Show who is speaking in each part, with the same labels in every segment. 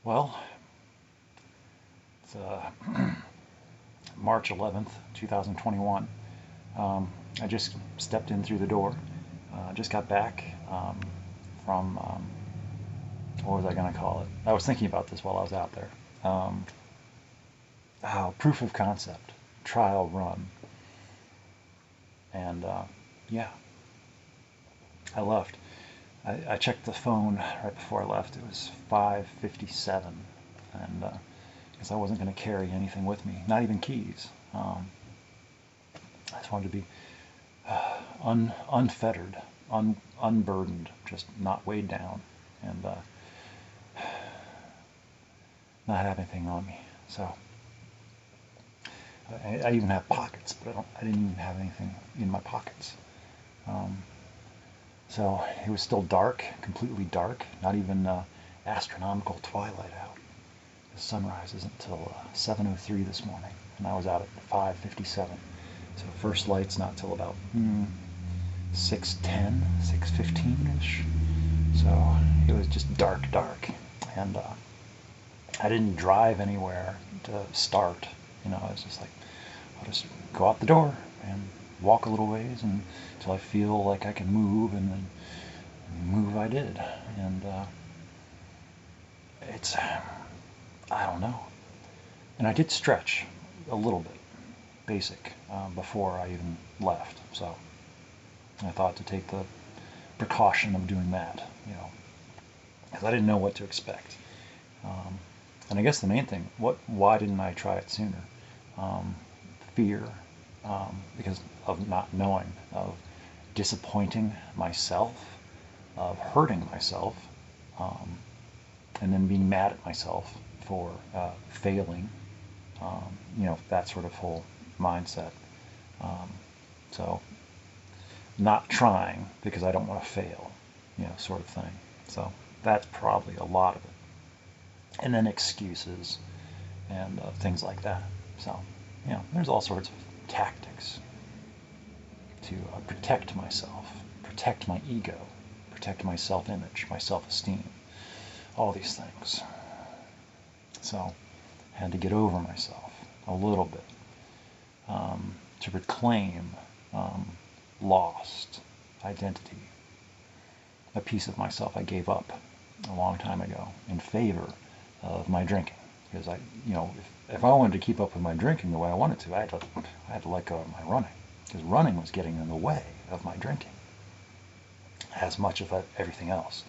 Speaker 1: Well, it's March 11th, 2021. I just stepped in through the door. Just got back from, what was I going to call it? I was thinking about this while I was out there. Um, Proof of concept, trial run. And yeah, I left. I checked the phone right before I left. It was 5:57, and because I wasn't going to carry anything with me, not even keys. I just wanted to be unfettered, unburdened, just not weighed down, and not have anything on me. So I even have pockets, but I didn't even have anything in my pockets. Um, so it was still dark, completely dark, not even astronomical twilight out. The sunrise isn't until 7:03 this morning, and I was out at 5:57. So first light's not till about 6:10, 6:15-ish. So it was just dark, dark. And I didn't drive anywhere to start. I was just like, I'll just go out the door and walk a little ways until I feel like I can move, and then move I did. And it's, I don't know. And I did stretch a little bit, basic, before I even left. So I thought to take the precaution of doing that, because I didn't know what to expect. And I guess the main thing, why didn't I try it sooner? Fear, because of not knowing, of disappointing myself, of hurting myself, and then being mad at myself for failing, that sort of whole mindset. So not trying because I don't want to fail, sort of thing. So that's probably a lot of it. And then excuses and things like that. So, there's all sorts of tactics to protect myself, protect my ego, protect my self-image, my self-esteem, all these things. So I had to get over myself a little bit, to reclaim lost identity, a piece of myself I gave up a long time ago in favor of my drinking. Because if I wanted to keep up with my drinking the way I wanted to, I had to let go of my running, because running was getting in the way of my drinking, as much of everything else.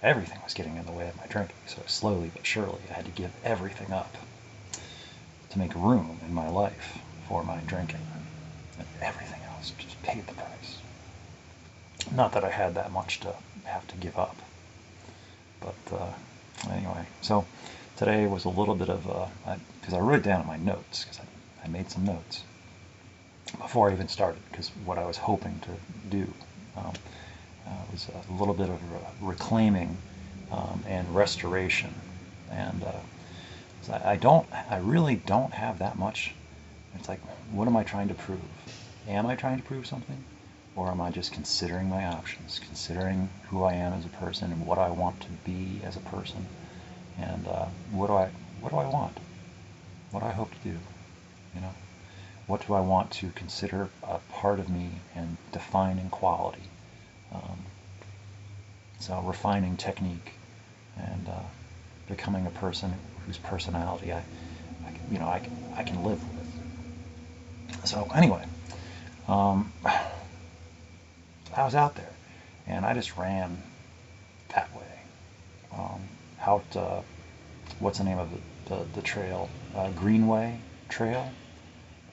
Speaker 1: Everything was getting in the way of my drinking. So slowly but surely, I had to give everything up to make room in my life for my drinking, and everything else just paid the price. Not that I had that much to have to give up, but anyway. So today was a little bit of because I wrote it down in my notes, because I made some notes before I even started, because what I was hoping to do was a little bit of reclaiming and restoration. And I really don't have that much. It's like, what am I trying to prove? Am I trying to prove something? Or am I just considering my options, considering who I am as a person and what I want to be as a person? And what do I want? What do I hope to do? What do I want to consider a part of me and defining quality? So refining technique and becoming a person whose personality I can live with. So anyway, I was out there and I just ran that way. Out, what's the name of the trail? Greenway Trail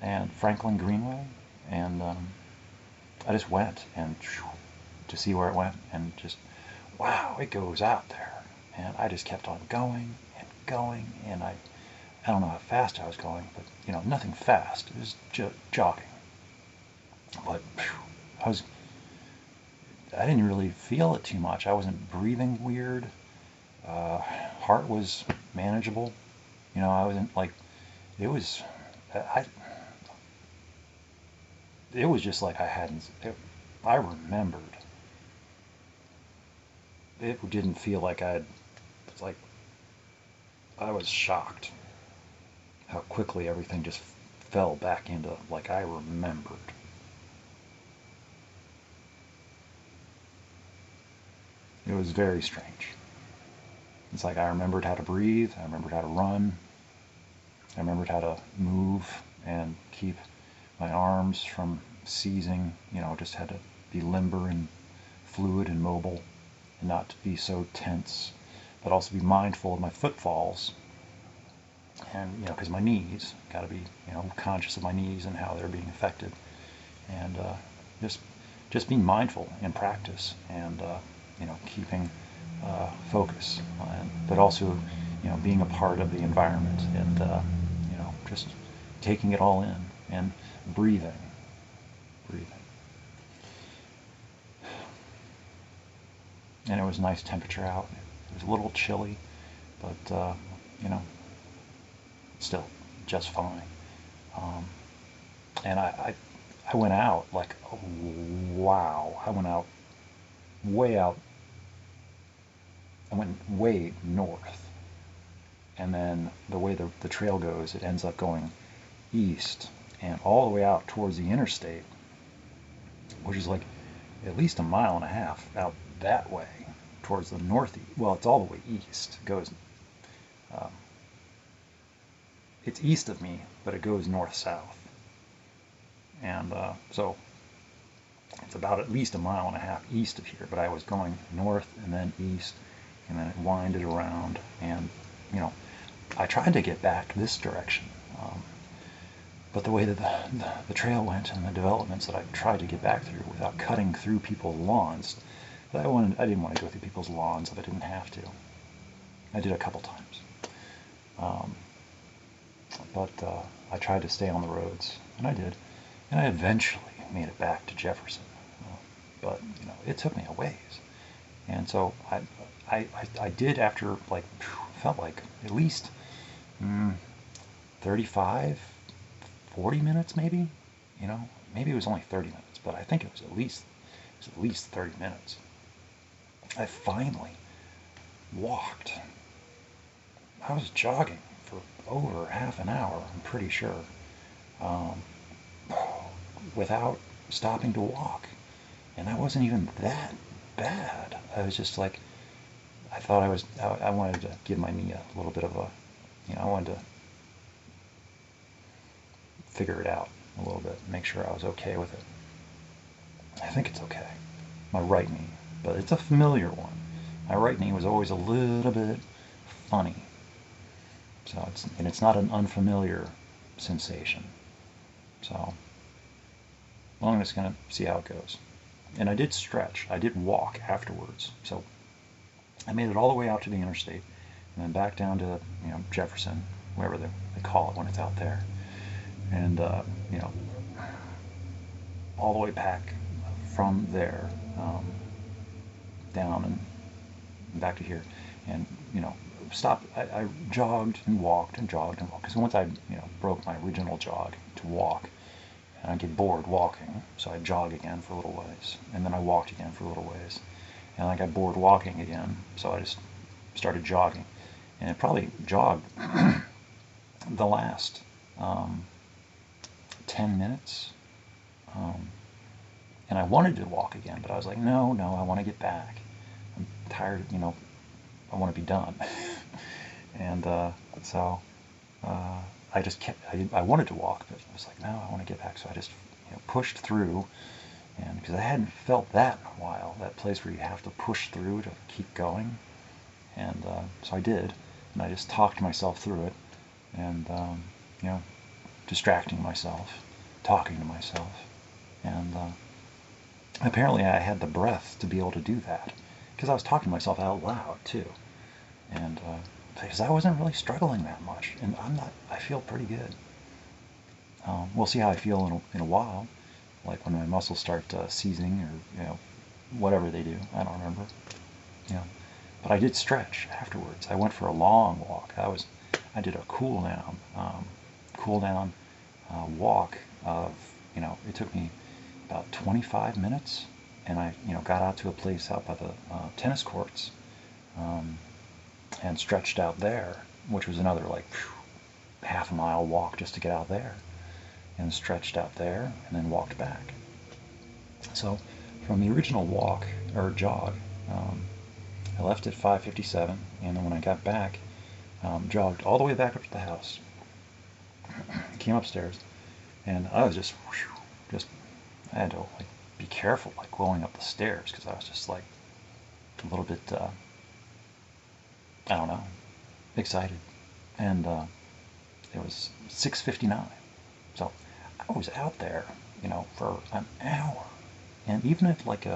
Speaker 1: and Franklin Greenway, and I just went and to see where it went, and just, wow, it goes out there. And I just kept on going and going, and I don't know how fast I was going, but nothing fast. It was jogging. But I didn't really feel it too much. I wasn't breathing weird. Heart was manageable. I wasn't like, it was, it was just like I remembered. It didn't feel like it's like I was shocked how quickly everything just fell back into like I remembered. It was very strange. It's like I remembered how to breathe, I remembered how to run, I remembered how to move and keep my arms from seizing, just had to be limber and fluid and mobile and not to be so tense, but also be mindful of my footfalls. And, because my knees, got to be, conscious of my knees and how they're being affected. And just being mindful in practice and, keeping focus. But also, being a part of the environment and, just taking it all in and breathing. And it was nice temperature out. It was a little chilly, but, still just fine. And I went out like, oh, wow. I went out way out. I went way north. And then the way the trail goes, it ends up going east and all the way out towards the interstate, which is like at least a mile and a half out that way towards the northeast. Well, it's all the way east. It goes, it's east of me, but it goes north-south. And so it's about at least a mile and a half east of here, but I was going north and then east, and then it winded around, and, I tried to get back this direction, but the way that the trail went and the developments that I tried to get back through without cutting through people's lawns, I didn't want to go through people's lawns if I didn't have to. I did a couple times. But I tried to stay on the roads, and I did. And I eventually made it back to Jefferson. But, it took me a ways. And so I did after, like, felt like at least 35, 40 minutes maybe. Maybe it was only 30 minutes, but I think it was at least 30 minutes. I finally walked. I was jogging for over half an hour, I'm pretty sure, without stopping to walk. And that wasn't even that bad. I was just like, I thought I wanted to give my knee a little bit of a, I wanted to figure it out a little bit, make sure I was okay with it. I think it's okay. My right knee, but it's a familiar one. My right knee was always a little bit funny. So it's not an unfamiliar sensation. So I'm just going to see how it goes. And I did stretch. I did walk afterwards. So I made it all the way out to the interstate and then back down to, Jefferson, wherever they call it when it's out there. And, all the way back from there, down and back to here. And, stopped. I jogged and walked and jogged and walked. Because once I, broke my original jog to walk, and I get bored walking, so I jog again for a little ways, and then I walked again for a little ways, and I got bored walking again, so I just started jogging, and it probably jogged the last 10 minutes, and I wanted to walk again, but I was like, no, I want to get back. I'm tired, I want to be done. And so I just kept, I wanted to walk, but I was like, no, I want to get back. So I just pushed through, and because I hadn't felt that in a while, that place where you have to push through to keep going. And so I did, and I just talked myself through it, and distracting myself, talking to myself, and apparently I had the breath to be able to do that, because I was talking to myself out loud too, and because I wasn't really struggling that much, and I feel pretty good. We'll see how I feel in a while, like when my muscles start seizing, or whatever they do. I don't remember. But I did stretch afterwards. I went for a long walk. I did a cool down walk of, it took me about 25 minutes, and I got out to a place out by the tennis courts, and stretched out there, which was another like half a mile walk just to get out there, and stretched out there and then walked back. So from the original walk or jog, I left at 5:57, and then when I got back, jogged all the way back up to the house, came upstairs, and I was just I had to like be careful like going up the stairs because I was just like a little bit I don't know, excited, and it was 6:59, so I was out there, for an hour, and even if like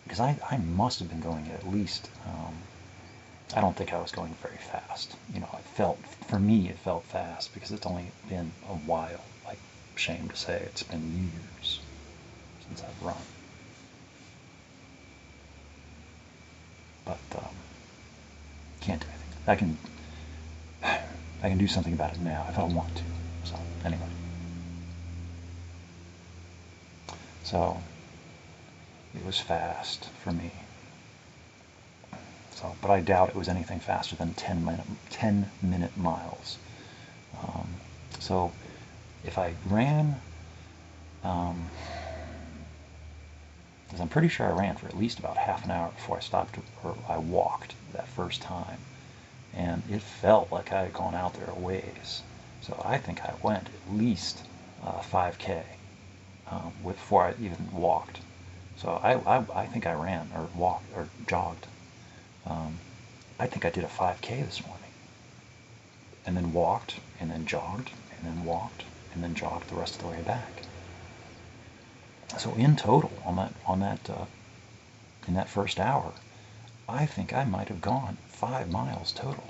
Speaker 1: because I must have been going at least, I don't think I was going very fast. For me, it felt fast because it's only been a while. Like, shame to say, it's been years since I've run. But can't do anything. I can do something about it now if I want to. So anyway, so it was fast for me. So, but I doubt it was anything faster than 10-minute miles. So if I ran, because I'm pretty sure I ran for at least about half an hour before I stopped, or I walked that first time, and it felt like I had gone out there a ways. So I think I went at least 5K before I even walked. So I think I ran or walked or jogged. I think I did a 5K this morning, and then walked, and then jogged, and then walked, and then jogged the rest of the way back. So in total, in that first hour, I think I might have gone 5 miles total.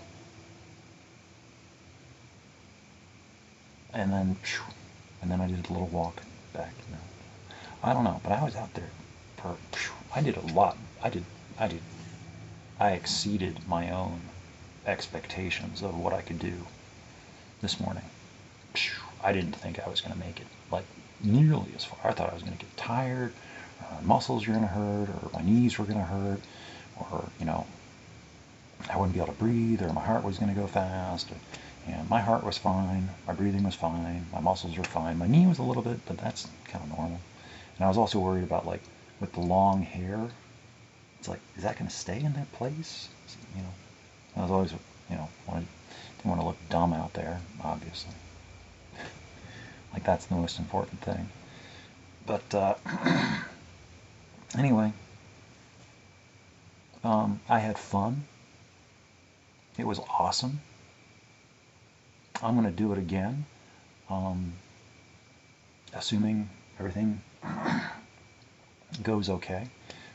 Speaker 1: And then I did a little walk back. I don't know, but I was out there I did a lot. I exceeded my own expectations of what I could do this morning. I didn't think I was going to make it like nearly as far. I thought I was going to get tired, or my muscles were going to hurt, or my knees were going to hurt, or I wouldn't be able to breathe, or my heart was going to go fast. And my heart was fine, my breathing was fine, my muscles were fine. My knee was a little bit, but that's kind of normal. And I was also worried about, like, with the long hair, it's like, is that going to stay in that place? I was always, didn't want to look dumb out there, obviously. Like, that's the most important thing. But anyway, I had fun. It was awesome. I'm going to do it again, assuming everything goes okay,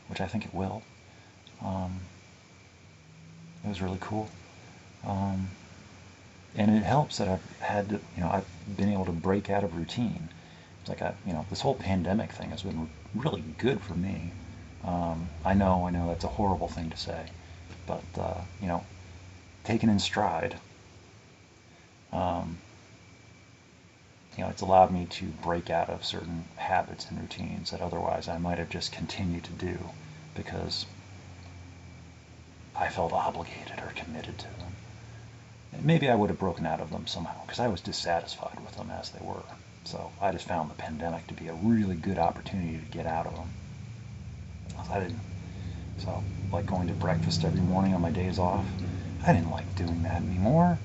Speaker 1: which I think it will. It was really cool. And it helps that I've been able to break out of routine. It's like this whole pandemic thing has been really good for me. I know that's a horrible thing to say, but taken in stride, it's allowed me to break out of certain habits and routines that otherwise I might have just continued to do because I felt obligated or committed to them. And maybe I would have broken out of them somehow because I was dissatisfied with them as they were. So I just found the pandemic to be a really good opportunity to get out of them. So like going to breakfast every morning on my days off, I didn't like doing that anymore.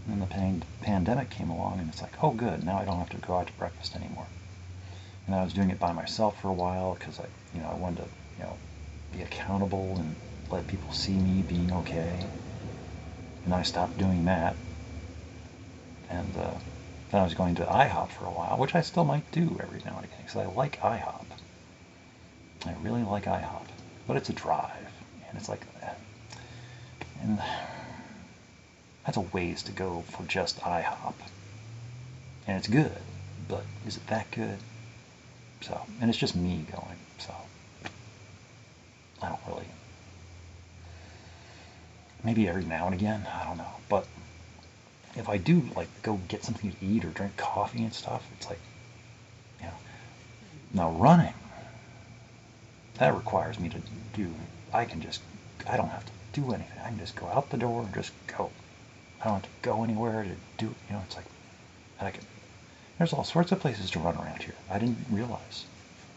Speaker 1: And then the pandemic came along, and it's like, oh good, now I don't have to go out to breakfast anymore. And I was doing it by myself for a while because I wanted to, be accountable and let people see me being okay. And I stopped doing that. And then I was going to IHOP for a while, which I still might do every now and again because I like IHOP. I really like IHOP, but it's a drive, and it's like, and that's a ways to go for just IHOP. And it's good, but is it that good? So, and it's just me going, so I don't really, maybe every now and again, I don't know, but if I do like go get something to eat or drink coffee and stuff, it's like, now running, that requires me to do, I don't have to do anything. I can just go out the door and just go. I don't have to go anywhere to do, it's like, I can, there's all sorts of places to run around here. I didn't realize.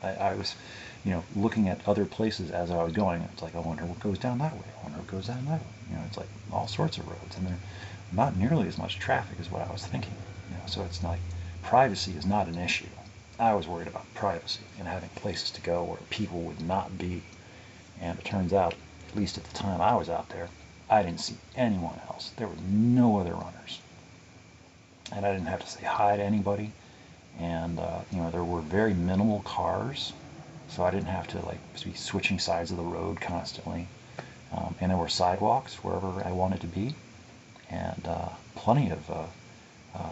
Speaker 1: I was, looking at other places as I was going. It's like, I wonder what goes down that way. I wonder what goes down that way. It's like all sorts of roads, and there's not nearly as much traffic as what I was thinking. So it's like privacy is not an issue. I was worried about privacy and having places to go where people would not be. And it turns out, at least at the time I was out there, I didn't see anyone else. There were no other runners. And I didn't have to say hi to anybody. And, there were very minimal cars, so I didn't have to, be switching sides of the road constantly. And there were sidewalks wherever I wanted to be, and plenty of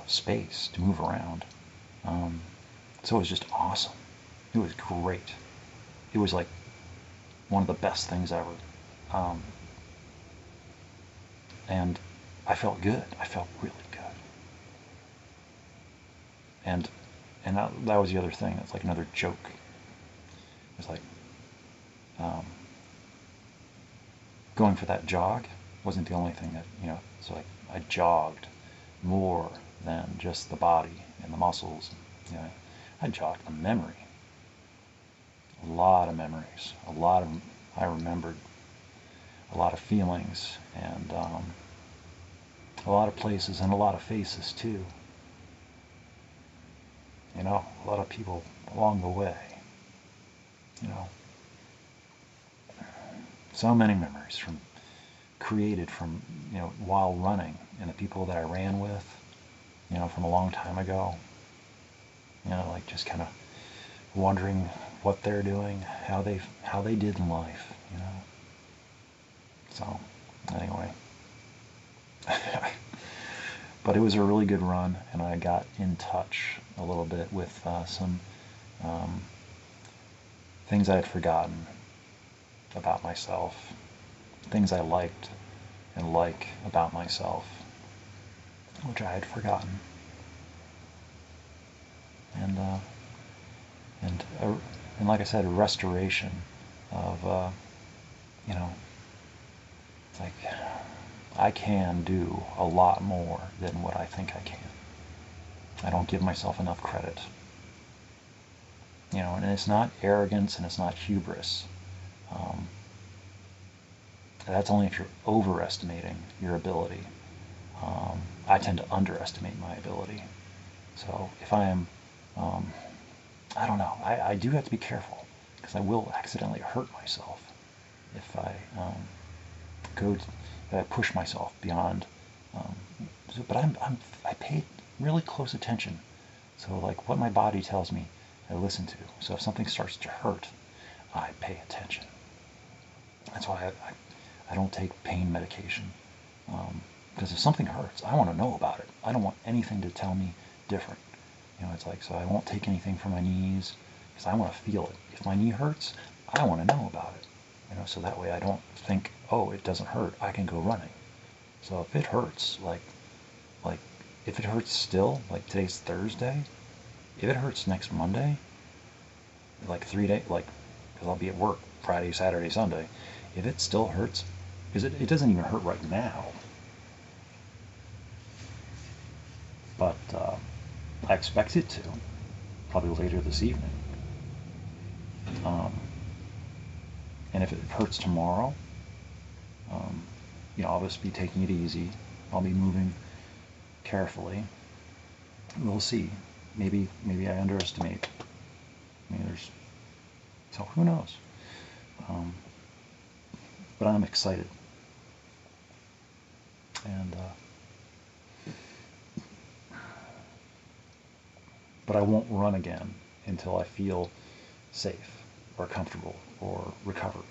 Speaker 1: space to move around. So it was just awesome. It was great. It was like one of the best things ever. And I felt good. I felt really good. And that was the other thing. It's like another joke. It's like going for that jog wasn't the only thing that, so I jogged more than just the body and the muscles. I jogged the memory. A lot of memories. I remembered a lot of feelings, and a lot of places and a lot of faces too. A lot of people along the way. So many memories created from, while running, and the people that I ran with, from a long time ago. Just kind of wondering what they're doing, how they did in life, So, anyway. But it was a really good run, and I got in touch a little bit with some things I had forgotten about myself, things I liked and like about myself, which I had forgotten. And like I said, a restoration of, like, I can do a lot more than what I think I can. I don't give myself enough credit. And it's not arrogance and it's not hubris. That's only if you're overestimating your ability. I tend to underestimate my ability. So if I am, I don't know, I do have to be careful, because I will accidentally hurt myself if I I push myself beyond. But I pay really close attention. So like what my body tells me, I listen to. So if something starts to hurt, I pay attention. That's why I don't take pain medication. Because if something hurts, I want to know about it. I don't want anything to tell me different. It's like, so I won't take anything for my knees, because I want to feel it. If my knee hurts, I want to know about it. So that way I don't think, oh, it doesn't hurt, I can go running. So if it hurts, like if it hurts still, like today's Thursday, if it hurts next Monday, like 3 days, because I'll be at work Friday, Saturday, Sunday, if it still hurts, because it doesn't even hurt right now, but I expect it to, probably later this evening. And if it hurts tomorrow, I'll just be taking it easy. I'll be moving carefully. We'll see. Maybe I underestimate. So who knows? But I'm excited. And but I won't run again until I feel safe or comfortable or recovered.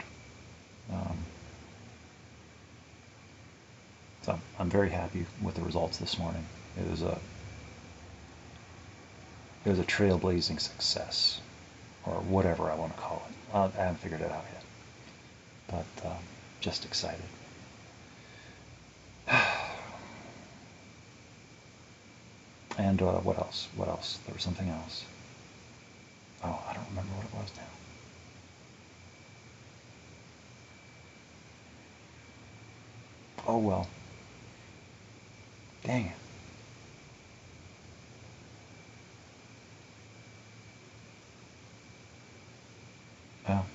Speaker 1: So I'm very happy with the results this morning. It was a trailblazing success, or whatever I want to call it. I haven't figured it out yet, but just excited. And what else? There was something else. Oh, I don't remember what it was now. Oh well. Dang it. Well.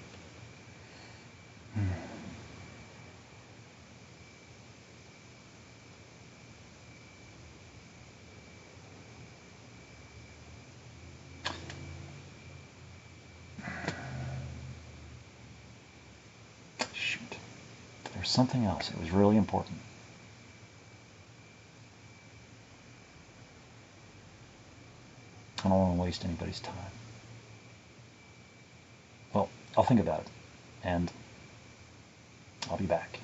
Speaker 1: Shoot. There's something else. It was really important. I don't want to waste anybody's time. Well, I'll think about it, and I'll be back.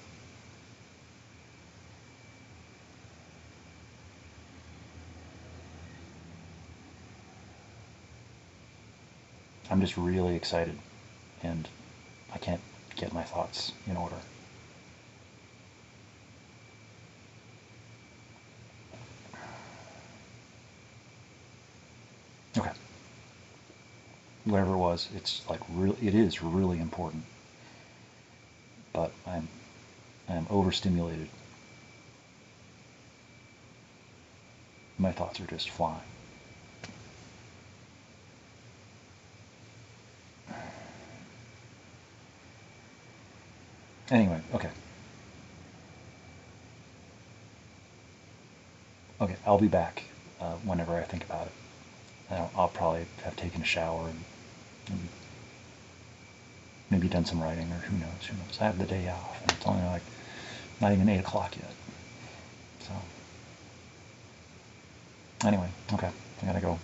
Speaker 1: I'm just really excited, and I can't get my thoughts in order. Okay. Whatever it was, it's like it is really important. But I'm overstimulated. My thoughts are just flying. Anyway, okay. Okay, I'll be back whenever I think about it. I'll probably have taken a shower and maybe done some writing, or who knows, who knows. I have the day off, and it's only like not even 8 o'clock yet. So, anyway, okay, I gotta go